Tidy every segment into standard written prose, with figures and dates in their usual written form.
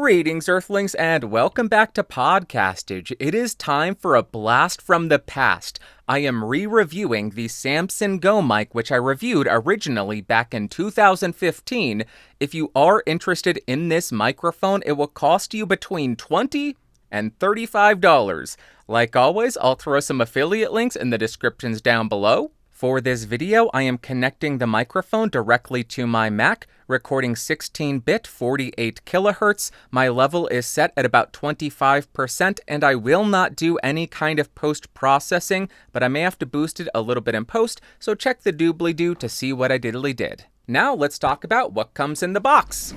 Greetings, Earthlings, and welcome back to Podcastage. It is time for a blast from the past. I am re-reviewing the Samson Go mic, which I reviewed originally back in 2015. If you are interested in this microphone, it will cost you between $20 and $35. Like always, I'll throw some affiliate links in the descriptions down below. For this video, I am connecting the microphone directly to my Mac, recording 16-bit 48 kHz. My level is set at about 25%, and I will not do any kind of post-processing, but I may have to boost it a little bit in post, so check the doobly-doo to see what I diddly did. Now let's talk about what comes in the box.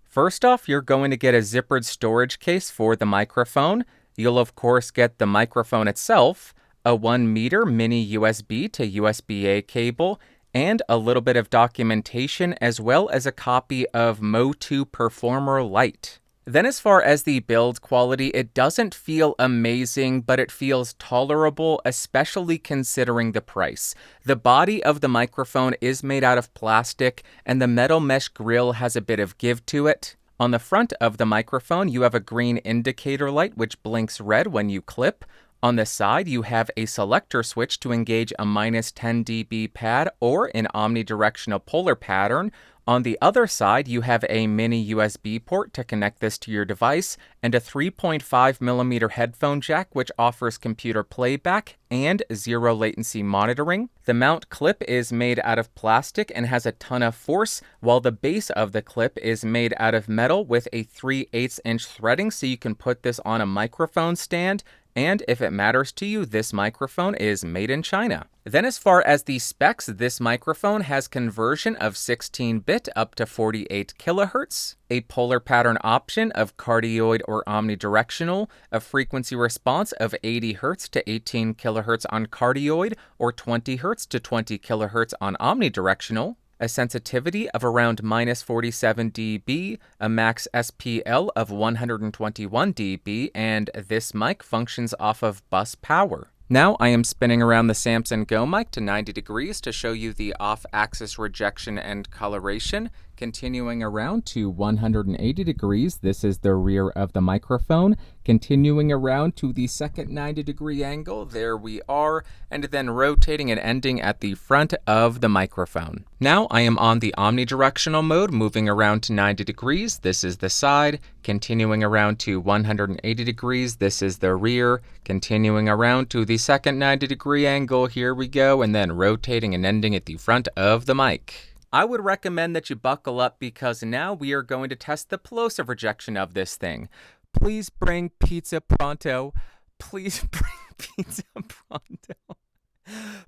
First off, you're going to get a zippered storage case for the microphone. You'll of course get the microphone itself, a 1-meter mini USB to USB-A cable, and a little bit of documentation as well as a copy of Mo2 Performer Lite. Then as far as the build quality, it doesn't feel amazing, but it feels tolerable, especially considering the price. The body of the microphone is made out of plastic, and the metal mesh grill has a bit of give to it. On the front of the microphone, you have a green indicator light which blinks red when you clip. On the side, you have a selector switch to engage a -10 dB pad or an omnidirectional polar pattern. On the other side, you have a mini USB port to connect this to your device, and a 3.5mm headphone jack which offers computer playback and zero latency monitoring. The mount clip is made out of plastic and has a ton of force, while the base of the clip is made out of metal with a 3/8" threading, so you can put this on a microphone stand. And if it matters to you, this microphone is made in China. Then as far as the specs, this microphone has conversion of 16-bit up to 48 kHz, a polar pattern option of cardioid or omnidirectional, a frequency response of 80 Hz to 18 kHz on cardioid or 20 Hz to 20 kHz on omnidirectional, a sensitivity of around -47 dB, a max SPL of 121 dB, and this mic functions off of bus power. Now I am spinning around the Samson Go mic to 90 degrees to show you the off-axis rejection and coloration. Continuing around to 180 degrees, this is the rear of the microphone. Continuing around to the second 90-degree angle, there we are, and then rotating and ending at the front of the microphone. Now I am on the omnidirectional mode, moving around to 90 degrees, this is the side. Continuing around to 180 degrees, this is the rear. Continuing around to the second 90-degree angle, here we go, and then rotating and ending at the front of the mic. I would recommend that you buckle up because now we are going to test the plosive rejection of this thing. Please bring pizza pronto. Please bring pizza pronto.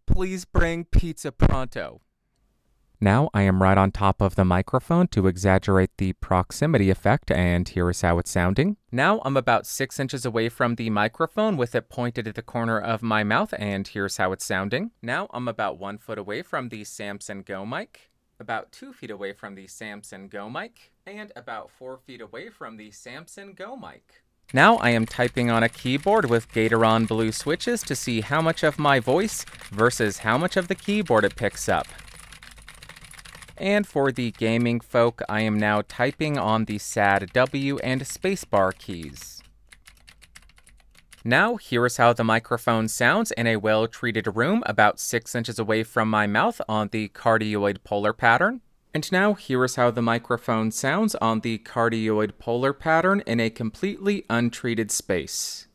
Please bring pizza pronto. Now I am right on top of the microphone to exaggerate the proximity effect, and here is how it's sounding. Now I'm about 6 inches away from the microphone with it pointed at the corner of my mouth, and here's how it's sounding. Now I'm about 1 foot away from the Samson Go mic, about 2 feet away from the Samson Go mic, and about 4 feet away from the Samson Go mic. Now I am typing on a keyboard with Gateron blue switches to see how much of my voice versus how much of the keyboard it picks up. And for the gaming folk, I am now typing on the CAD W and spacebar keys. Now, here is how the microphone sounds in a well-treated room about 6 inches away from my mouth on the cardioid polar pattern. And now, here is how the microphone sounds on the cardioid polar pattern in a completely untreated space.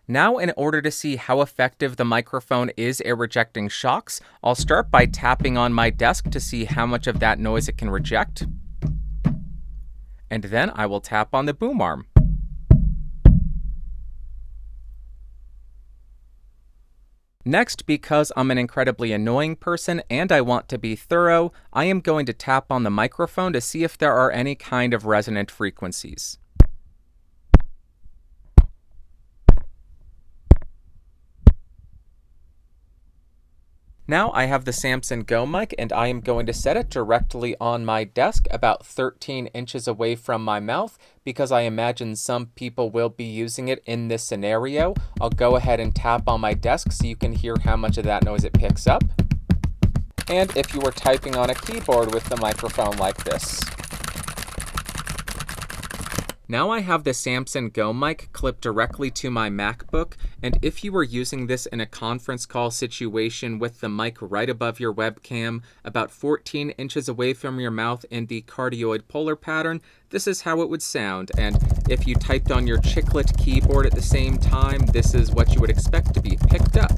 Now, in order to see how effective the microphone is at rejecting shocks, I'll start by tapping on my desk to see how much of that noise it can reject. And then I will tap on the boom arm. Next, because I'm an incredibly annoying person and I want to be thorough, I am going to tap on the microphone to see if there are any kind of resonant frequencies. Now I have the Samson Go mic, and I am going to set it directly on my desk about 13 inches away from my mouth because I imagine some people will be using it in this scenario. I'll go ahead and tap on my desk so you can hear how much of that noise it picks up. And if you were typing on a keyboard with the microphone like this. Now I have the Samson Go mic clipped directly to my MacBook, and if you were using this in a conference call situation with the mic right above your webcam, about 14 inches away from your mouth in the cardioid polar pattern, this is how it would sound. And if you typed on your chiclet keyboard at the same time, this is what you would expect to be picked up.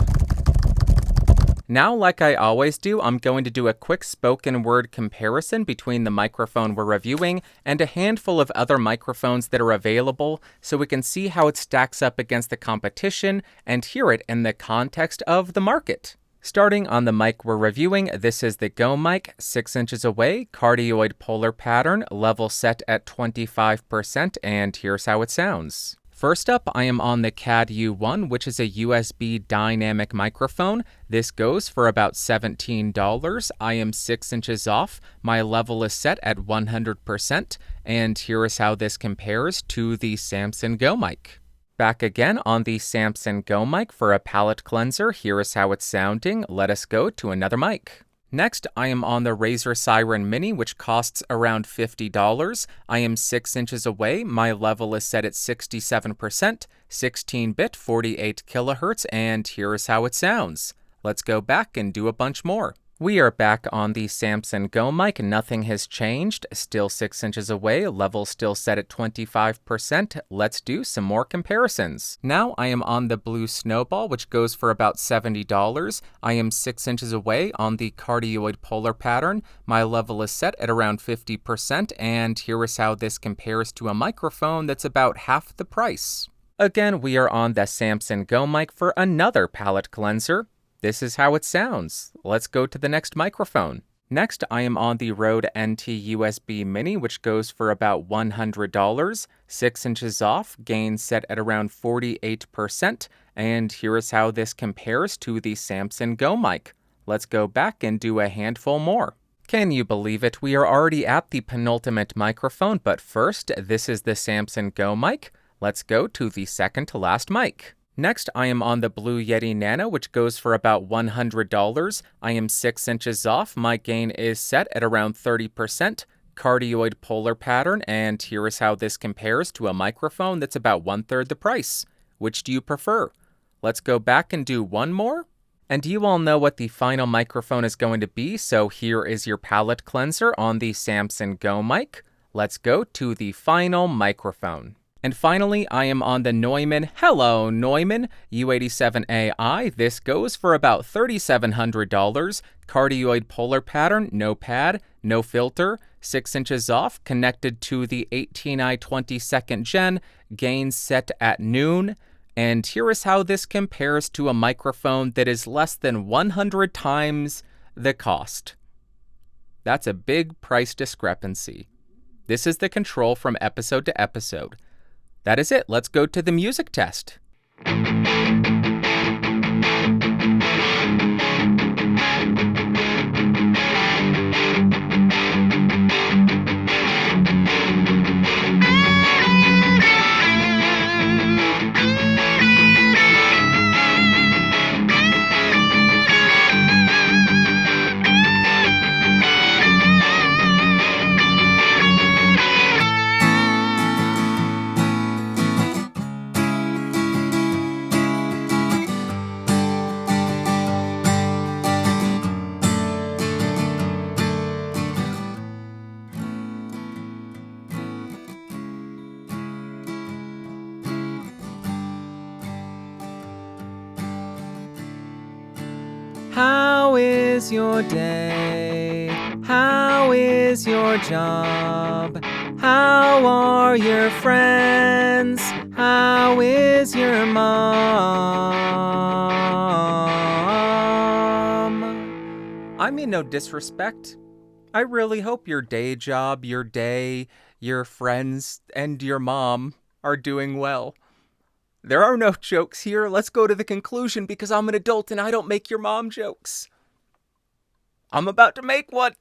Now, like I always do, I'm going to do a quick spoken word comparison between the microphone we're reviewing and a handful of other microphones that are available so we can see how it stacks up against the competition and hear it in the context of the market. Starting on the mic we're reviewing, this is the Go mic, 6 inches away, cardioid polar pattern, level set at 25%, and here's how it sounds. First up, I am on the CAD U1, which is a USB dynamic microphone. This goes for about $17. I am 6 inches off. My level is set at 100%, and here is how this compares to the Samson Go mic. Back again on the Samson Go mic for a palate cleanser. Here is how it's sounding. Let us go to another mic. Next, I am on the Razer Seiren Mini, which costs around $50. I am 6 inches away. My level is set at 67%, 16-bit, 48 kilohertz, and here is how it sounds. Let's go back and do a bunch more. We are back on the Samson Go mic. Nothing has changed. Still 6 inches away. Level still set at 25%. Let's do some more comparisons. Now I am on the blue Snowball, which goes for about $70. I am 6 inches away on the cardioid polar pattern. My level is set at around 50%, and here is how this compares to a microphone that's about half the price. Again, we are on the Samson Go mic for another palate cleanser. This is how it sounds. Let's go to the next microphone. Next, I am on the Rode NT USB Mini, which goes for about $100, 6 inches off, gain set at around 48%, and here is how this compares to the Samson Go mic. Let's go back and do a handful more. Can you believe it? We are already at the penultimate microphone, but first, this is the Samson Go mic. Let's go to the second to last mic. Next, I am on the blue Yeti Nano, which goes for about $100. I am 6 inches off. My gain is set at around 30%, cardioid polar pattern, and here is how this compares to a microphone that's about 1/3 the price. Which do you prefer? Let's go back and do one more. And you all know what the final microphone is going to be, so here is your palate cleanser on the Samson Go mic. Let's go to the final microphone. And finally, I am on the Neumann U87 Ai. This goes for about $3,700. Cardioid polar pattern, no pad, no filter, 6 inches off, connected to the 18i 22nd gen, gain set at noon. And here is how this compares to a microphone that is less than 100 times the cost. That's a big price discrepancy. This is the control from episode to episode. That is it. Let's go to the music test. How is your day? How is your job? How are your friends? How is your mom? I mean no disrespect. I really hope your day job, your day, your friends, and your mom are doing well. There are no jokes here. Let's go to the conclusion because I'm an adult and I don't make your mom jokes. I'm about to make one.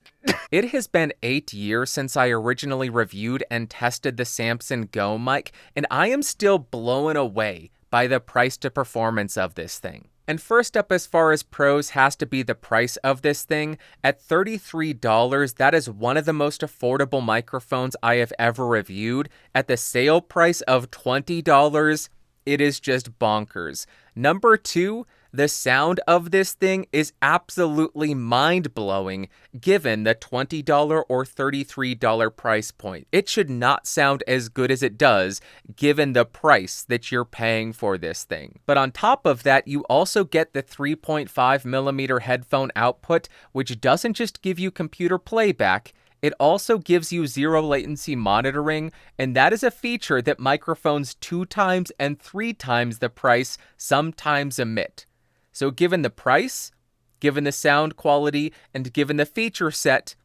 It has been 8 years since I originally reviewed and tested the Samson Go mic, and I am still blown away by the price to performance of this thing. And first up, as far as pros, has to be the price of this thing. At $33, that is one of the most affordable microphones I have ever reviewed. At the sale price of $20, it is just bonkers. Number two, the sound of this thing is absolutely mind-blowing given the $20 or $33 price point. It should not sound as good as it does given the price that you're paying for this thing. But on top of that, you also get the 3.5mm headphone output, which doesn't just give you computer playback, it also gives you zero latency monitoring, and that is a feature that microphones 2 times and 3 times the price sometimes omit. So given the price, given the sound quality, and given the feature set,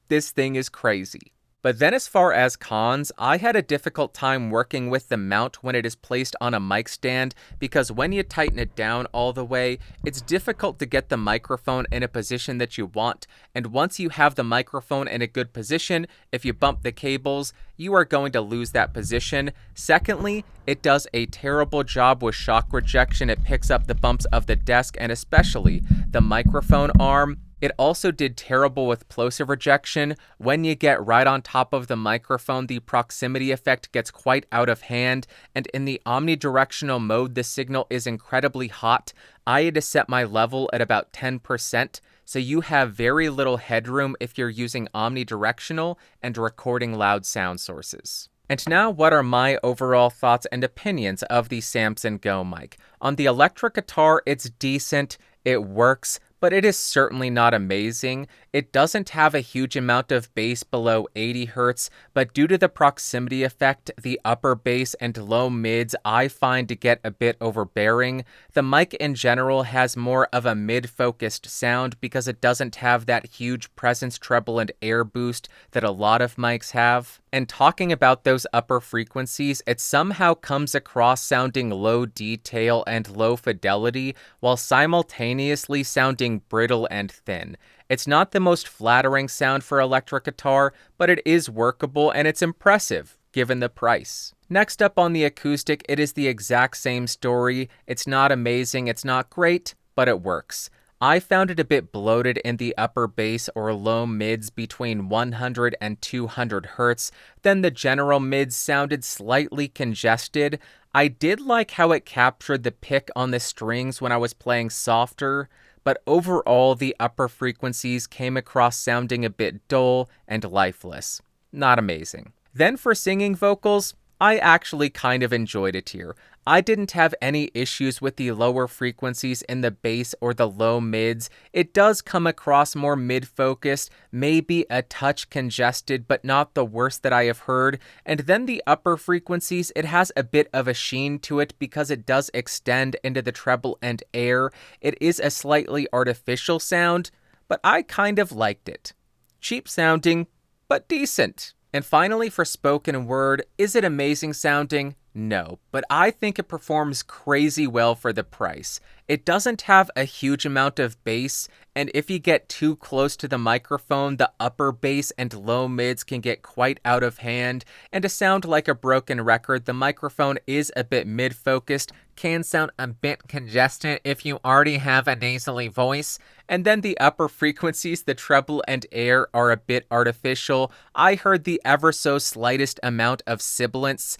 this thing is crazy. But then as far as cons, I had a difficult time working with the mount when it is placed on a mic stand because when you tighten it down all the way, it's difficult to get the microphone in a position that you want. And once you have the microphone in a good position, if you bump the cables, you are going to lose that position. Secondly, it does a terrible job with shock rejection. It picks up the bumps of the desk and especially the microphone arm. It also did terrible with plosive rejection. When you get right on top of the microphone, the proximity effect gets quite out of hand, and in the omnidirectional mode, the signal is incredibly hot. I had to set my level at about 10%, so you have very little headroom if you're using omnidirectional and recording loud sound sources. And now, what are my overall thoughts and opinions of the Samson Go mic? On the electric guitar, it's decent, it works, but it is certainly not amazing. It doesn't have a huge amount of bass below 80 Hz, but due to the proximity effect, the upper bass and low mids I find to get a bit overbearing. The mic in general has more of a mid-focused sound because it doesn't have that huge presence treble and air boost that a lot of mics have. And talking about those upper frequencies, it somehow comes across sounding low detail and low fidelity while simultaneously sounding brittle and thin. It's not the most flattering sound for electric guitar, but it is workable and it's impressive given the price. Next up on the acoustic, it is the exact same story. It's not amazing, it's not great, but it works. I found it a bit bloated in the upper bass or low mids between 100 and 200 Hz, then the general mids sounded slightly congested. I did like how it captured the pick on the strings when I was playing softer, but overall the upper frequencies came across sounding a bit dull and lifeless. Not amazing. Then for singing vocals, I actually kind of enjoyed it here. I didn't have any issues with the lower frequencies in the bass or the low mids. It does come across more mid-focused, maybe a touch congested, but not the worst that I have heard. And then the upper frequencies, it has a bit of a sheen to it because it does extend into the treble and air. It is a slightly artificial sound, but I kind of liked it. Cheap sounding, but decent. And finally, for spoken word, is it amazing sounding? No, but I think it performs crazy well for the price. It doesn't have a huge amount of bass, and if you get too close to the microphone, the upper bass and low mids can get quite out of hand, and to sound like a broken record, the microphone is a bit mid-focused, can sound a bit congested if you already have a nasally voice, and then the upper frequencies, the treble and air, are a bit artificial. I heard the ever so slightest amount of sibilance,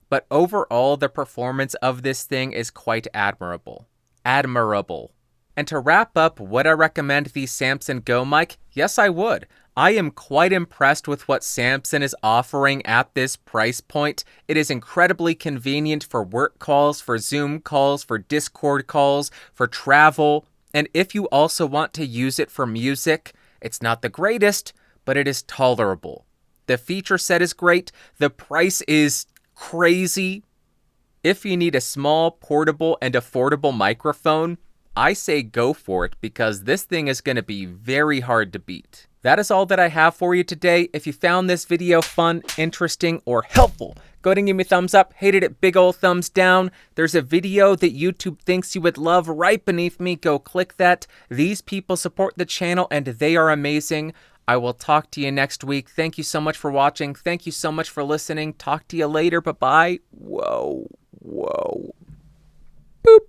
but overall the performance of this thing is quite admirable. And to wrap up, would I recommend the Samson Go mic? Yes, I would. I am quite impressed with what Samson is offering at this price point. It is incredibly convenient for work calls, for Zoom calls, for Discord calls, for travel, and if you also want to use it for music, it's not the greatest, but it is tolerable. The feature set is great. The price is crazy. If you need a small, portable, and affordable microphone, I say go for it because this thing is going to be very hard to beat. That is all that I have for you today. If you found this video fun, interesting, or helpful, go ahead and give me a thumbs up. Hated it, big old thumbs down. There's a video that YouTube thinks you would love right beneath me. Go click that. These people support the channel and they are amazing. I will talk to you next week. Thank you so much for watching. Thank you so much for listening. Talk to you later. Bye-bye. Whoa. Boop.